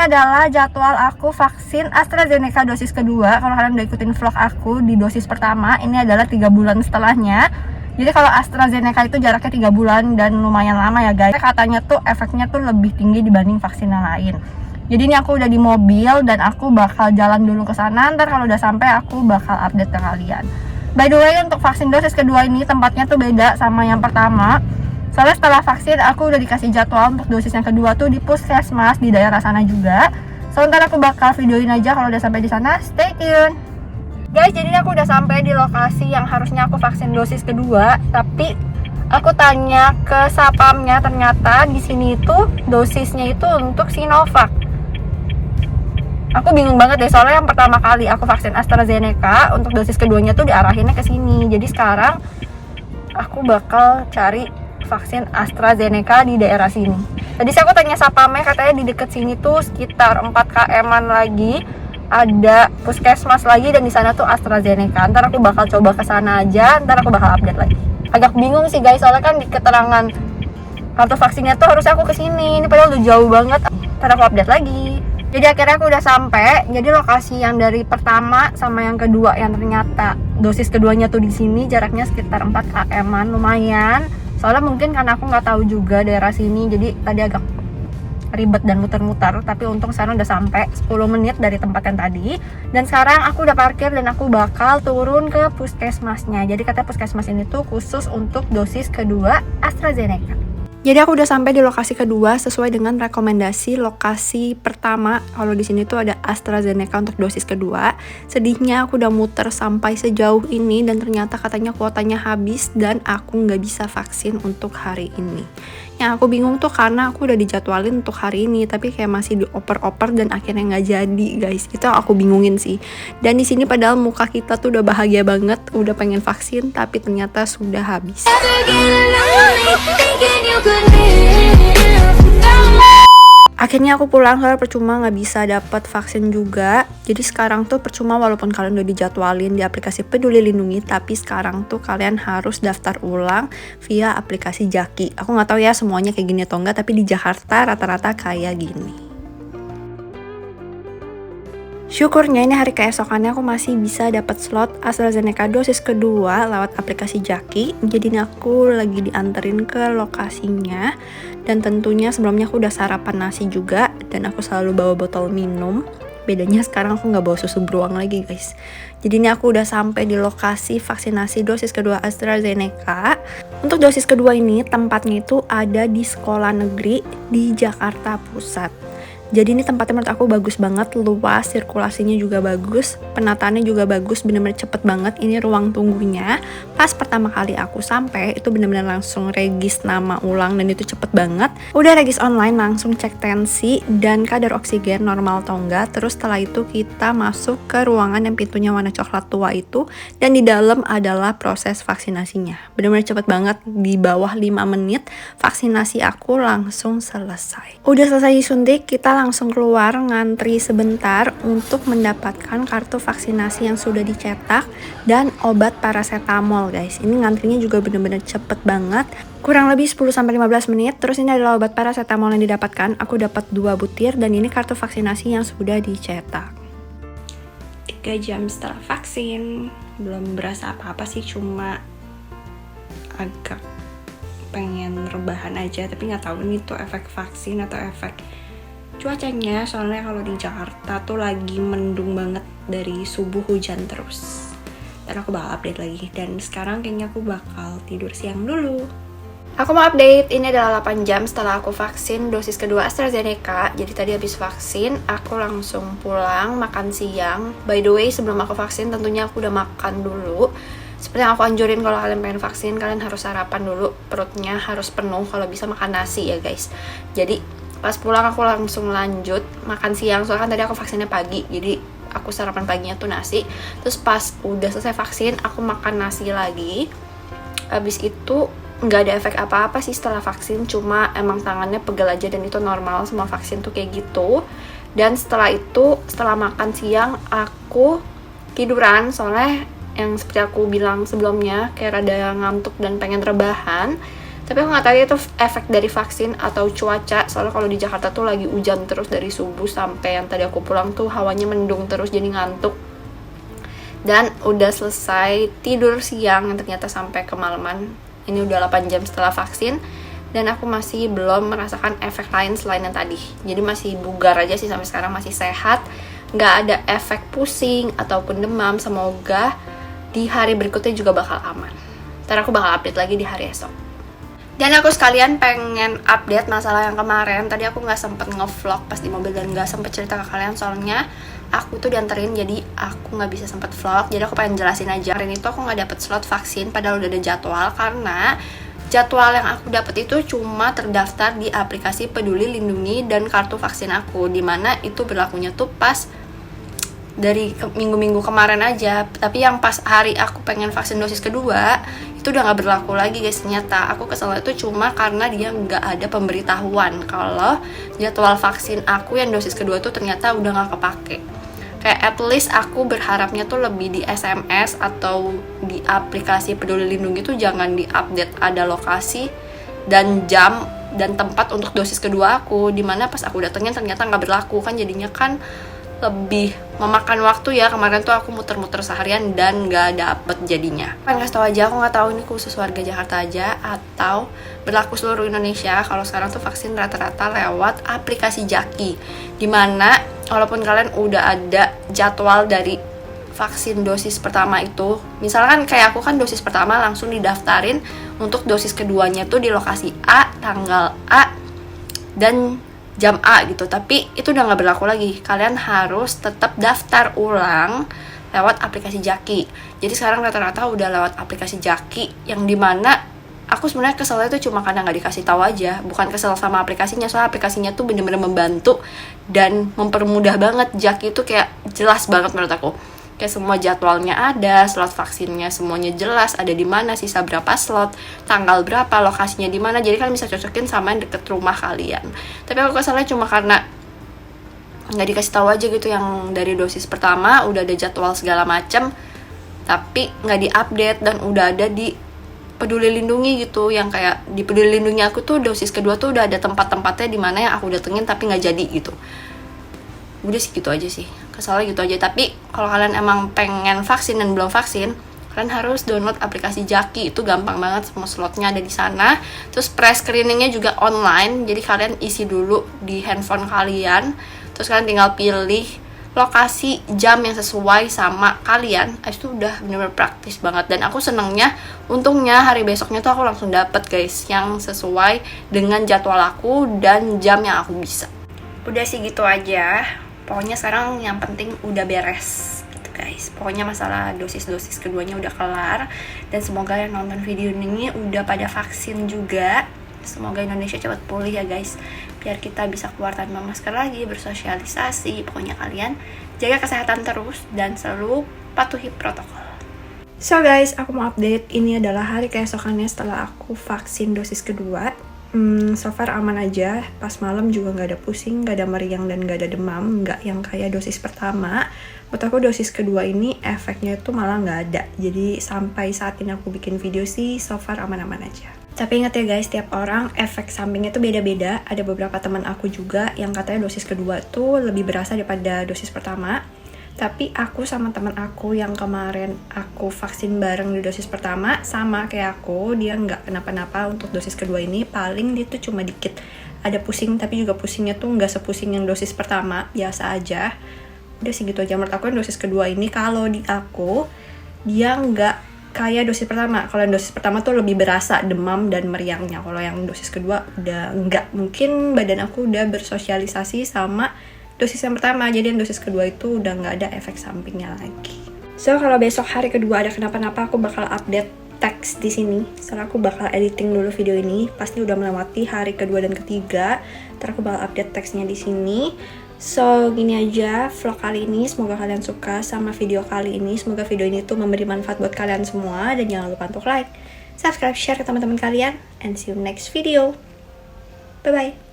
adalah jadwal aku vaksin AstraZeneca dosis kedua. Kalau kalian udah ikutin vlog aku di dosis pertama, ini adalah 3 bulan setelahnya. Jadi kalau AstraZeneca itu jaraknya 3 bulan dan lumayan lama ya guys. Katanya tuh efeknya tuh lebih tinggi dibanding vaksin yang lain. Jadi ini aku udah di mobil dan aku bakal jalan dulu ke sana. Ntar kalau udah sampai aku bakal update ke kalian. By the way, untuk vaksin dosis kedua ini tempatnya tuh beda sama yang pertama. Soalnya setelah vaksin aku udah dikasih jadwal untuk dosis yang kedua tuh di puskesmas di daerah sana juga. Sebentar aku bakal videoin aja kalau udah sampai di sana. Stay tune. Guys, jadi aku udah sampai di lokasi yang harusnya aku vaksin dosis kedua, tapi aku tanya ke sapamnya, ternyata di sini itu dosisnya itu untuk Sinovac. Aku bingung banget deh, soalnya yang pertama kali aku vaksin AstraZeneca, untuk dosis keduanya tuh diarahinnya ke sini. Jadi sekarang aku bakal cari vaksin AstraZeneca di daerah sini. Tadi sih aku tanya sapamnya, katanya di deket sini tuh sekitar 4 km-an lagi ada puskesmas lagi dan di sana tuh AstraZeneca. Ntar aku bakal coba ke sana aja, ntar aku bakal update lagi. Agak bingung sih guys, soalnya kan di keterangan kartu vaksinnya tuh harusnya aku kesini. Ini padahal udah jauh banget. Ntar aku update lagi. Jadi akhirnya aku udah sampai. Jadi lokasi yang dari pertama sama yang kedua yang ternyata dosis keduanya tuh di sini jaraknya sekitar 4 km-an, lumayan. Soalnya mungkin karena aku nggak tahu juga daerah sini, jadi tadi agak ribet dan muter-muter. Tapi untung sekarang udah sampai 10 menit dari tempat yang tadi. Dan sekarang aku udah parkir dan aku bakal turun ke puskesmasnya. Jadi katanya puskesmas ini tuh khusus untuk dosis kedua AstraZeneca. Jadi aku udah sampai di lokasi kedua sesuai dengan rekomendasi lokasi pertama. Kalau di sini tuh ada AstraZeneca untuk dosis kedua. Sedihnya aku udah muter sampai sejauh ini dan ternyata katanya kuotanya habis dan aku nggak bisa vaksin untuk hari ini. Yang aku bingung tuh karena aku udah dijadwalin untuk hari ini, tapi kayak masih dioper-oper dan akhirnya nggak jadi guys. Itu yang aku bingungin sih. Dan di sini padahal muka kita tuh udah bahagia banget, udah pengen vaksin, tapi ternyata sudah habis. Akhirnya aku pulang karena percuma nggak bisa dapat vaksin juga. Jadi sekarang tuh percuma walaupun kalian udah dijadwalin di aplikasi Peduli Lindungi, tapi sekarang tuh kalian harus daftar ulang via aplikasi Jaki. Aku nggak tahu ya semuanya kayak gini atau enggak, tapi di Jakarta rata-rata kayak gini. Syukurnya ini hari keesokannya aku masih bisa dapat slot AstraZeneca dosis kedua lewat aplikasi Jaki. Jadi ini aku lagi dianterin ke lokasinya. Dan tentunya sebelumnya aku udah sarapan nasi juga. Dan aku selalu bawa botol minum. Bedanya sekarang aku nggak bawa susu beruang lagi guys. Jadi ini aku udah sampai di lokasi vaksinasi dosis kedua AstraZeneca. Untuk dosis kedua ini tempatnya itu ada di sekolah negeri di Jakarta Pusat. Jadi ini tempatnya menurut aku bagus banget, luas, sirkulasinya juga bagus, penataannya juga bagus, bener-bener cepet banget. Ini ruang tunggunya. Pas pertama kali aku sampai, itu bener-bener langsung regis nama ulang dan itu cepet banget. Udah regis online, langsung cek tensi dan kadar oksigen normal atau enggak. Terus setelah itu kita masuk ke ruangan yang pintunya warna coklat tua itu, dan di dalam adalah proses vaksinasinya. Bener-bener cepet banget, di bawah 5 menit vaksinasi aku langsung selesai. Udah selesai disuntik, kita langsung keluar ngantri sebentar untuk mendapatkan kartu vaksinasi yang sudah dicetak dan obat paracetamol guys. Ini ngantrinya juga bener-bener cepet banget, kurang lebih 10-15 menit. Terus ini adalah obat paracetamol yang didapatkan. Aku dapat 2 butir dan ini kartu vaksinasi yang sudah dicetak. 3 jam setelah vaksin, belum berasa apa-apa sih, cuma agak pengen rebahan aja, tapi nggak tahu ini tuh efek vaksin atau efek cuacanya. Soalnya kalau di Jakarta tuh lagi mendung banget, dari subuh hujan terus. Dan aku bakal update lagi. Dan sekarang kayaknya aku bakal tidur siang dulu. Aku mau update, ini adalah 8 jam setelah aku vaksin dosis kedua AstraZeneca. Jadi tadi habis vaksin, aku langsung pulang makan siang. By the way, sebelum aku vaksin tentunya aku udah makan dulu. Seperti yang aku anjurin, kalau kalian pengen vaksin, kalian harus sarapan dulu. Perutnya harus penuh, kalau bisa makan nasi ya guys. Jadi pas pulang aku langsung lanjut makan siang, soalnya kan tadi aku vaksinnya pagi, jadi aku sarapan paginya tuh nasi. Terus pas udah selesai vaksin, aku makan nasi lagi. Habis itu nggak ada efek apa-apa sih setelah vaksin, cuma emang tangannya pegel aja dan itu normal, semua vaksin tuh kayak gitu. Dan setelah itu, setelah makan siang, aku tiduran, soalnya yang seperti aku bilang sebelumnya, kayak rada ngantuk dan pengen rebahan. Tapi aku nggak tahu itu efek dari vaksin atau cuaca, soalnya kalau di Jakarta tuh lagi hujan terus dari subuh sampai yang tadi aku pulang tuh hawanya mendung terus, jadi ngantuk. Dan udah selesai tidur siang yang ternyata sampai kemalaman. Ini udah 8 jam setelah vaksin dan aku masih belum merasakan efek lain selain yang tadi. Jadi masih bugar aja sih sampai sekarang, masih sehat, nggak ada efek pusing ataupun demam. Semoga di hari berikutnya juga bakal aman. Ntar aku bakal update lagi di hari esok. Dan aku sekalian pengen update masalah yang kemarin. Tadi aku nggak sempet ngevlog pas di mobil dan nggak sempet cerita ke kalian soalnya aku tuh dianterin, jadi aku nggak bisa sempet vlog. Jadi aku pengen jelasin aja. Kemarin itu aku nggak dapet slot vaksin padahal udah ada jadwal, karena jadwal yang aku dapet itu cuma terdaftar di aplikasi Peduli Lindungi dan kartu vaksin aku, dimana itu berlakunya tuh pas dari minggu-minggu kemarin aja. Tapi yang pas hari aku pengen vaksin dosis kedua itu udah nggak berlaku lagi guys. Ternyata aku kesel itu cuma karena dia nggak ada pemberitahuan kalau jadwal vaksin aku yang dosis kedua tuh ternyata udah nggak kepake. Kayak at least aku berharapnya tuh lebih di SMS atau di aplikasi Peduli Lindungi tuh jangan di-update ada lokasi dan jam dan tempat untuk dosis kedua aku, dimana pas aku datengnya ternyata nggak berlaku. Kan jadinya kan lebih memakan waktu ya. Kemarin tuh aku muter-muter seharian dan nggak dapet jadinya. Pengen kasih tau aja, aku nggak tahu ini khusus warga Jakarta aja atau berlaku seluruh Indonesia. Kalau sekarang tuh vaksin rata-rata lewat aplikasi Jaki, dimana walaupun kalian udah ada jadwal dari vaksin dosis pertama itu, misalkan kayak aku kan dosis pertama langsung didaftarin untuk dosis keduanya tuh di lokasi A, tanggal A, dan jam A gitu, tapi itu udah nggak berlaku lagi. Kalian harus tetap daftar ulang lewat aplikasi Jaki. Jadi sekarang rata-rata udah lewat aplikasi Jaki, yang dimana aku sebenarnya keselnya itu cuma karena nggak dikasih tahu aja, bukan kesel sama aplikasinya. Soalnya aplikasinya tuh bener-bener membantu dan mempermudah banget. Jaki itu kayak jelas banget menurut aku. Kayak semua jadwalnya ada, slot vaksinnya semuanya jelas, ada di mana, sisa berapa slot, tanggal berapa, lokasinya di mana. Jadi kalian bisa cocokin sama yang deket rumah kalian. Tapi aku kesalnya cuma karena nggak dikasih tahu aja gitu, yang dari dosis pertama udah ada jadwal segala macem, tapi nggak diupdate dan udah ada di Peduli Lindungi gitu. Yang kayak di Peduli Lindungi aku tuh dosis kedua tuh udah ada tempat-tempatnya di mana yang aku datengin tapi nggak jadi gitu. Udah sih gitu aja sih, kesalnya gitu aja. Tapi kalau kalian emang pengen vaksin dan belum vaksin, kalian harus download aplikasi Jaki. Itu gampang banget, semua slotnya ada di sana. Terus pre-screeningnya juga online, jadi kalian isi dulu di handphone kalian, terus kalian tinggal pilih lokasi, jam yang sesuai sama kalian. Itu udah bener-bener praktis banget. Dan aku senengnya, untungnya hari besoknya tuh aku langsung dapet guys yang sesuai dengan jadwal aku dan jam yang aku bisa. Udah sih gitu aja. Pokoknya sekarang yang penting udah beres gitu guys. Pokoknya masalah dosis-dosis keduanya udah kelar. Dan semoga yang nonton video ini udah pada vaksin juga. Semoga Indonesia cepat pulih ya guys, biar kita bisa keluar tanpa masker lagi, bersosialisasi. Pokoknya kalian jaga kesehatan terus dan selalu patuhi protokol. So guys, aku mau update. Ini adalah hari keesokannya setelah aku vaksin dosis kedua. So far aman aja, pas malam juga nggak ada pusing, nggak ada meriang, dan nggak ada demam, nggak yang kayak dosis pertama. Menurut aku dosis kedua ini efeknya itu malah nggak ada. Jadi sampai saat ini aku bikin video sih, so far aman-aman aja. Tapi ingat ya guys, tiap orang efek sampingnya tuh beda-beda. Ada beberapa teman aku juga yang katanya dosis kedua tuh lebih berasa daripada dosis pertama. Tapi aku sama teman aku yang kemarin aku vaksin bareng di dosis pertama, sama kayak aku, dia nggak kenapa-napa untuk dosis kedua ini. Paling dia tuh cuma dikit ada pusing, tapi juga pusingnya tuh nggak sepusing yang dosis pertama, biasa aja. Udah sih gitu aja. Menurut aku yang dosis kedua ini, kalau di aku, dia nggak kayak dosis pertama. Kalau yang dosis pertama tuh lebih berasa demam dan meriangnya. Kalau yang dosis kedua udah nggak. Mungkin badan aku udah bersosialisasi sama dosis yang pertama, jadi yang dosis kedua itu udah nggak ada efek sampingnya lagi. So kalau besok hari kedua ada kenapa-napa, aku bakal update teks di sini. Soalnya aku bakal editing dulu video ini, pasti udah melewati hari kedua dan ketiga. Ntar aku bakal update teksnya di sini. So gini aja vlog kali ini, semoga kalian suka sama video kali ini. Semoga video ini tuh memberi manfaat buat kalian semua, dan jangan lupa untuk like, subscribe, share ke teman-teman kalian, and see you next video. Bye bye.